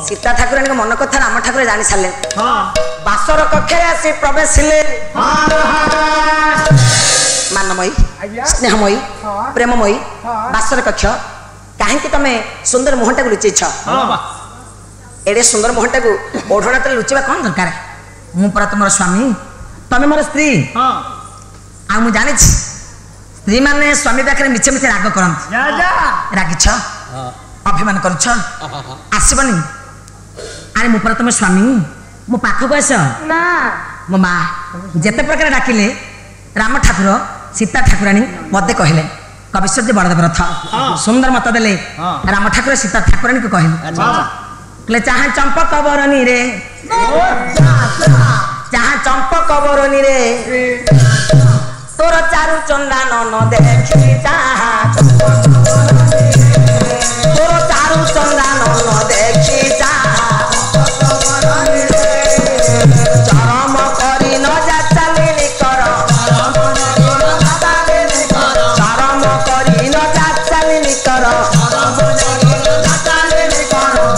सीता ठाकुरानी को मन कथा राम ठाकुर जानी सारे बासर कक्षे आसी प्रवेश मानमयी स्नेहमयी प्रेममयी बासर कक्ष कहीं तमें सुंदर मुहटा को लुचेछ एडे सुंदर मुहटा को ओढ़ना तो लुचेवा कौन दरकार मु पर तुम स्वामी तमें मोर स्त्री आ मु जानी स्त्री माने स्वामी पाखे मिछे मिछे राग करती रागिछ अभिमान करुछ आसबनी अरे मु पर तुम स्वामी मो पाखक आस मो माँ जेते प्रकार डाकिले राम ठाकुर सीता ठाकुराणी मते कहले कविश्वजी बड़देव रथ सुंदर मत देले राम ठाकुर सीता ठाकुराणी को कहले चाहे चंपक बरनी रे चाहे चंपक बरनी रे तोर चारु चंदन न देखी तोर चारु चंदन न देखी चरम करी न जा चालिनी कर चरम करी न जा चालिनी कर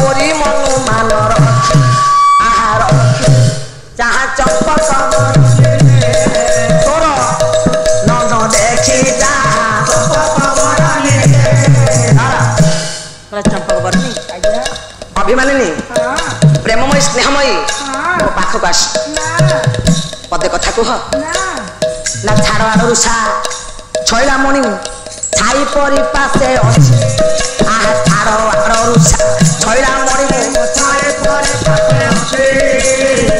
बोरी मनु मान रखी आहार चाहा चंपक तोर नन देखी चंपक बरनी अभिमानिनी प्रेममयी स्नेहमयी मो पाखक आस पदे कथा कह ना छाड़ आड़ रुषा छैला मणि छाई परी पासे अच्छी आहा छाड़ आड़ रुषा छैला मणि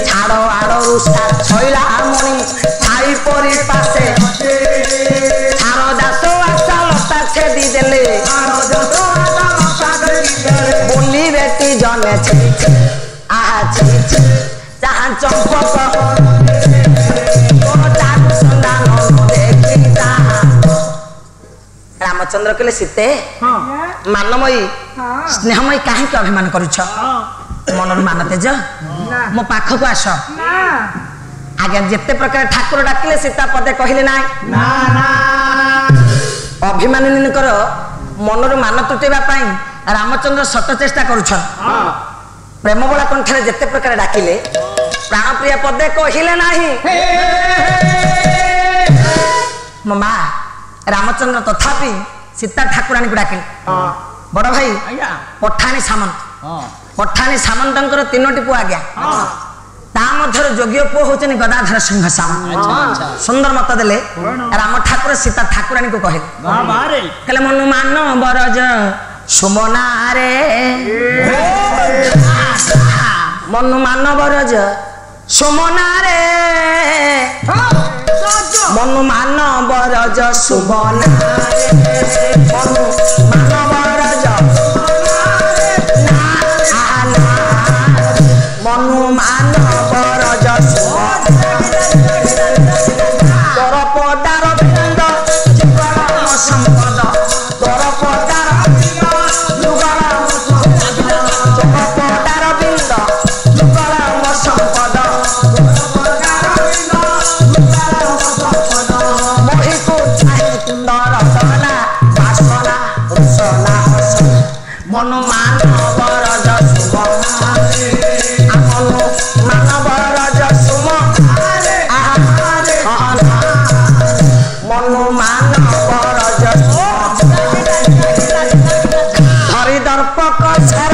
छाड़ आड़ रुषा छैला मणि छाई परी पासे छाड़ दास आशा लता छेदी देले बोली बेटी जने आहा जहाँ चंपक रामचंद्र कहले सीते मानमयी स्नेहमयी कहीं अभिमान करुछ मन मान तेज मो पाखक आस आज्ञा जेते प्रकार ठाकुर डाकिले सीता पदे कहले ना अभिमानिनीकर मनर मान तुटेबा पाई रामचंद्र शत चेष्टा करुछ प्रेम बड़ा कंठरे जेते प्रकार डाकिले प्राण प्रिय पदे कहले नाही मो माँ रामचंद्र तथापि सीता ठाकुराणी को डाकिले बड़ भाई पठाणी सामंतर तीनोटी पुआ आज्ञा ता मध्य योग्य पुओ होचनी गदाधर सिंह सामंत सुंदर मत देले राम ठाकुर सीता ठाकुराणी को कहले मनु मान बरज सुमना रे मनु मान बरज सुमना रे मनु मान बरज सुमना मनु मान बरज मनु मान बरज तोर पदार बिंद जुगल संपद तोर पदार मनु मान बरज मान बरज मनु मान बरज धरी दर्पक छर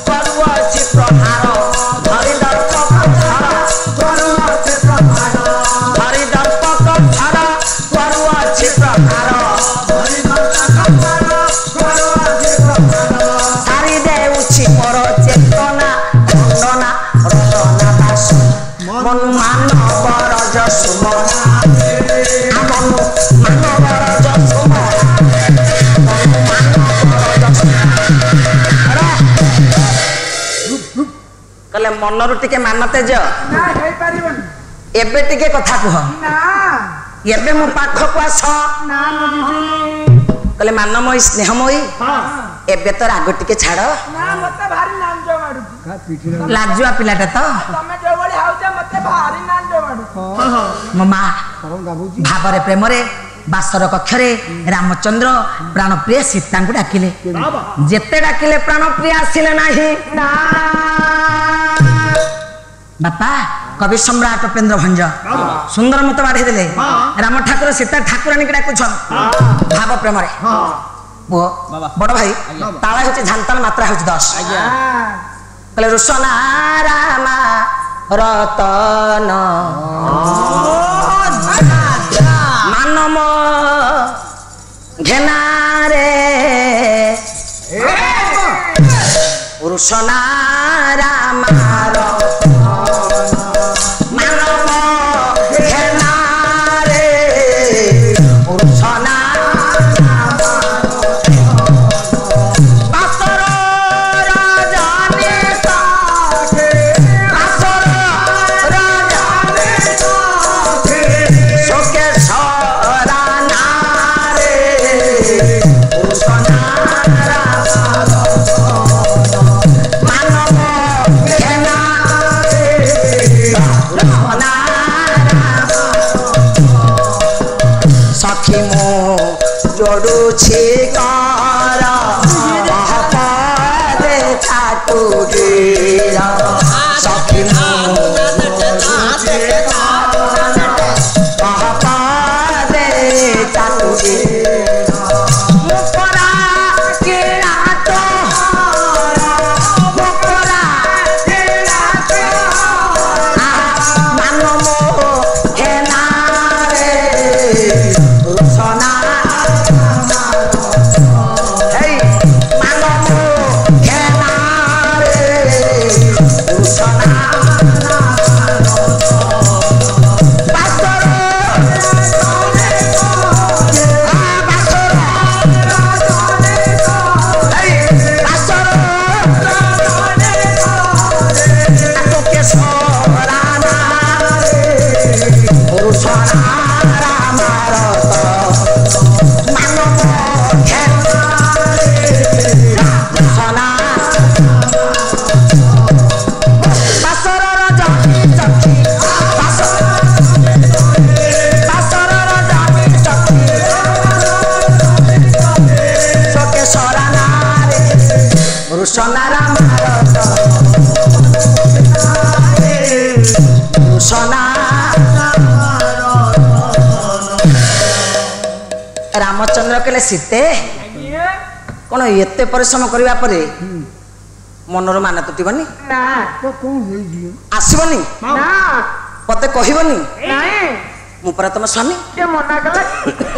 करुअछि प्रहार धरी दर्पक छर करुअछि प्रहार धरी दर्पक छर करुअछि प्रहार धरी दर्पक छर करुअछि प्रहार सारी देउछि पर चेतना खंडना रचना दास मनु मान बरज सुमना मनु मान बरज सुमना मनु मान बरज कले मनरु टिके मान तेज ना हेई परिबन एबे टिके कथा कह ना एबे मो पाखक आस ना कले मानमयी स्नेहमयी एबे तो राग टिके छाड़ ना मते भारी नांजो माडू लाजुआ पिलाटा तो तमे जो बळी हाउजा मते भारी नांजो माडू मो माँ भावरे प्रेमरे बासर कक्षरे रामचंद्र प्राण प्रिय सीता को डाकिले जेते डाकिले प्राण प्रिय आसिले नाही ना बापा कवि सम्राट उपेन्द्र भंज सुंदर मत बाढ़ी देले राम ठाकुर सीता ठाकुराणी की डाकुछ भाव प्रेम पुओ बड़ भाई ताला होची झांताल मात्रा होची 10 कहले रुसना रामा रतन मानम घेना रे रुसना रामा जोड़ुछे कारा महापादे ठाकुरेरा सखी महापादे ठाकुरेरा मुकरा के रातो मुकरा के रातो मानो मो है नारे रुसना रामचंद्र कहले सीते कौन एते परिश्रम करबा परे मनर मान तुटबनी ना तो कौन होई जी आसीबनी ना पते कहबनी नहीं मु पर तुम स्वामी के मना कला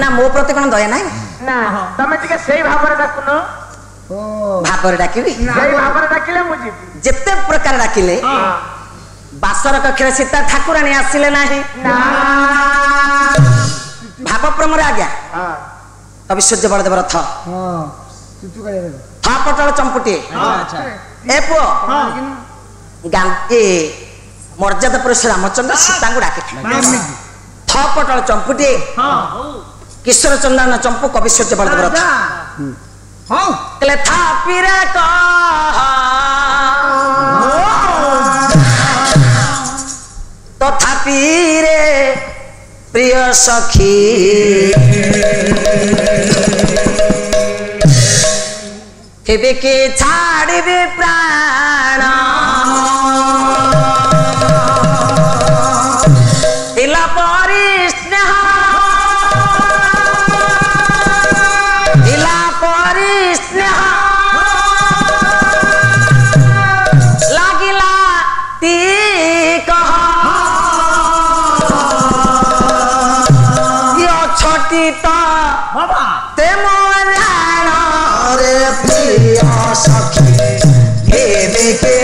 ना मो प्रति कोन दया नाही ना तमे टिके सेही भाबरे डाकुनो भाबरे डाकिबी सेही भाबरे डाकिले मु जीबी जेते प्रकार डाकिले बासर कक्षरे सीता ठाकुराणी आसिले नाही ना भाव प्रमरे आज्ञा हां कवि सूर्य बलदेव रथ हां तुतु करे था पटल चंपुटी अच्छा ए पो गांधी मर्यादा पुरुष रामचंद्र सीता को डाके था पटल चंपुटी किशोर चंदन चंपू कवि सूर्य बलदेव रथ हां कले था पीरे का तो था पीरे प्रिय सखी केबे के छाड़बे प्राण इला परी स्नेह लागिला ती कह यो छोटी तो ते मोराण रे प्रिय सखी केबे के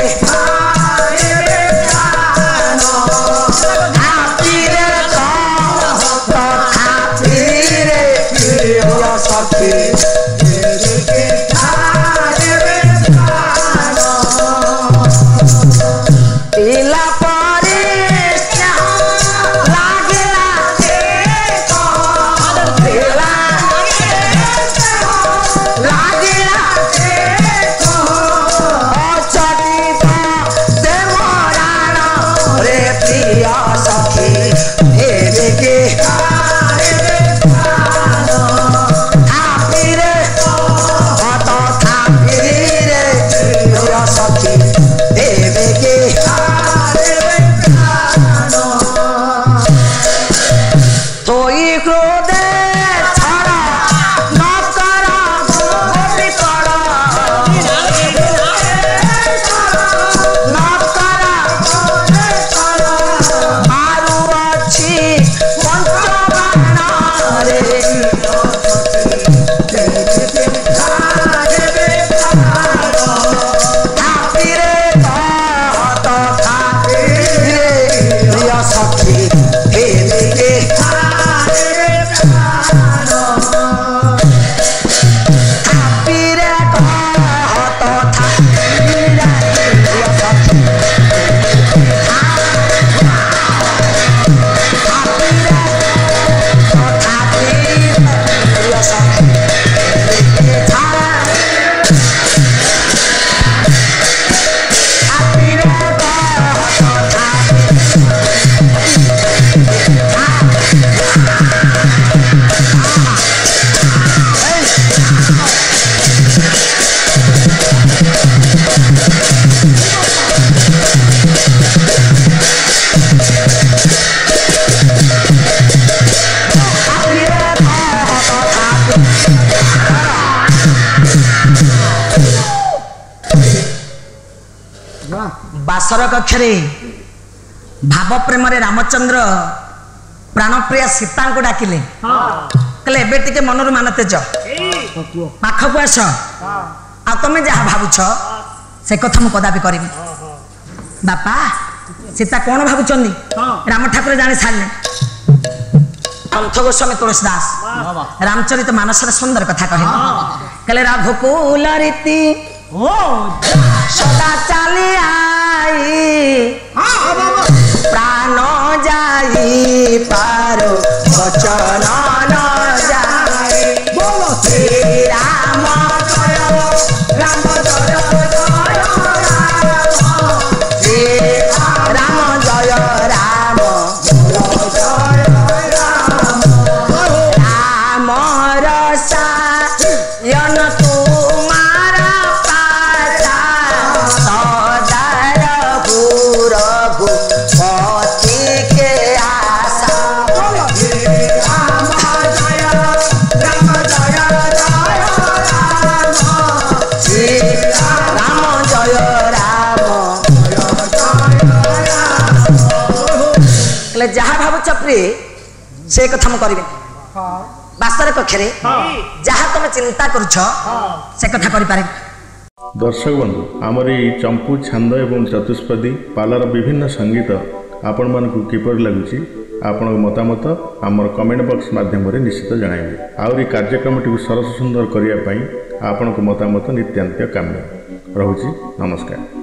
ବାସର କକ୍ଷରେ ଭାବ ପ୍ରେମରେ ରାମଚନ୍ଦ୍ର ପ୍ରାଣପ୍ରିୟା ସୀତାଙ୍କୁ ଡାକିଲେ, କହିଲେ ଏବେ ଟିକେ ମନରୁ ମାନ ତେଜ, ପାଖକୁ ଆସ, ଆଉ ତମେ ଯାହା ଭାବୁଛ ସେ କଥା ମୁଁ କଦାପି କରିବି। ବାପା ସୀତା କଣ ଭାବୁଛନ୍ତି ରାମ ଠାକୁର ଜାଣି ସାରିଲେ। ପନ୍ଥ ଗୋସ୍ୱାମୀ ତୁଳସୀ ଦାସ ରାମଚରିତ ମାନସର ସୁନ୍ଦର କଥା କହିଲେ, କହିଲେ ରଘୁକୁଲ ରୀତି ସଦା ଚାଲି ଆଇ ପ୍ରାଣ ଯାଇ ପାରୁ ବଚନ ନ ଯାଇ ରାମ ଜୟ ରାମ ଜୟ ରାମ ଜୟ ରାମ ରାମର ସାୟନ ତୁମାର ପାଚା ସଦାର ଗୁରଗୁ ପତି କେ ଆଶା ରାମ ଜୟ ରାମ ଜୟ ରାମ। ହେଲେ ଯାହା ଭାବୁଛ ପ୍ରିୟ ସେ କଥା ମୁଁ କରିବି। ବାସର କକ୍ଷରେ ଯାହା ତମେ ଚିନ୍ତା କରୁଛ ସେ କଥା କରିପାରିବି। दर्शक बंधु आमर ये चंपू छांद एवं चतुष्पदी पालार विभिन्न संगीत आपण मानकु किपर लगुची आपण मतामत आमर कमेंट बॉक्स माध्यम रे निश्चित जणाइबे। आउरी कार्यक्रमटी सरस सुंदर करिया पई आपण मतामत नित्यांत काम्य रहुची। नमस्कार।